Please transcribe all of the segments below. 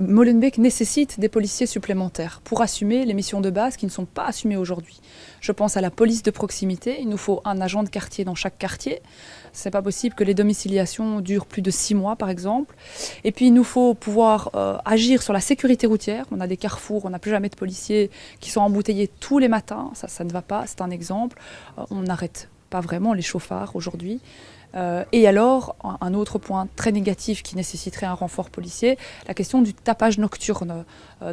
Molenbeek nécessite des policiers supplémentaires pour assumer les missions de base qui ne sont pas assumées aujourd'hui. Je pense à la police de proximité, il nous faut un agent de quartier dans chaque quartier. Ce n'est pas possible que les domiciliations durent plus de 6 mois par exemple. Et puis il nous faut pouvoir agir sur la sécurité routière. On a des carrefours, on n'a plus jamais de policiers qui sont embouteillés tous les matins, ça ne va pas, c'est un exemple. On n'arrête pas vraiment les chauffards aujourd'hui. Et alors, un autre point très négatif qui nécessiterait un renfort policier, la question du tapage nocturne.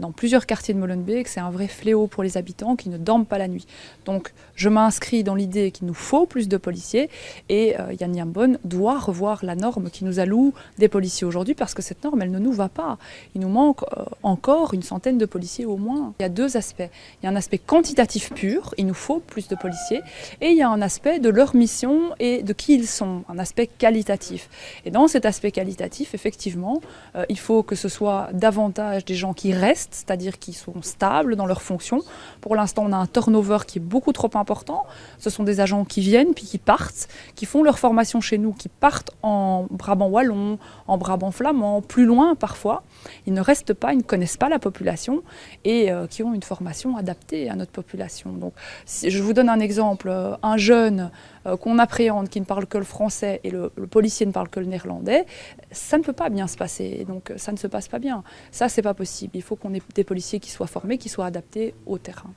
Dans plusieurs quartiers de Molenbeek, c'est un vrai fléau pour les habitants qui ne dorment pas la nuit. Donc je m'inscris dans l'idée qu'il nous faut plus de policiers et Yann Liamboen doit revoir la norme qui nous alloue des policiers aujourd'hui parce que cette norme, elle ne nous va pas. Il nous manque encore une centaine de policiers au moins. Il y a deux aspects. Il y a un aspect quantitatif pur, il nous faut plus de policiers, et il y a un aspect de leur mission et de qui ils sont. Un aspect qualitatif. Et dans cet aspect qualitatif, effectivement, il faut que ce soit davantage des gens qui restent, c'est-à-dire qui sont stables dans leurs fonctions. Pour l'instant, on a un turnover qui est beaucoup trop important. Ce sont des agents qui viennent, puis qui partent, qui font leur formation chez nous, qui partent en Brabant wallon, en Brabant flamand, plus loin parfois. Ils ne restent pas, ils ne connaissent pas la population et qui ont une formation adaptée à notre population. Donc, si je vous donne un exemple. Un jeune qu'on appréhende, qui ne parle que le français et le policier ne parle que le néerlandais, ça ne peut pas bien se passer. Donc ça ne se passe pas bien. Ça, c'est pas possible. Il faut qu'on ait des policiers qui soient formés, qui soient adaptés au terrain.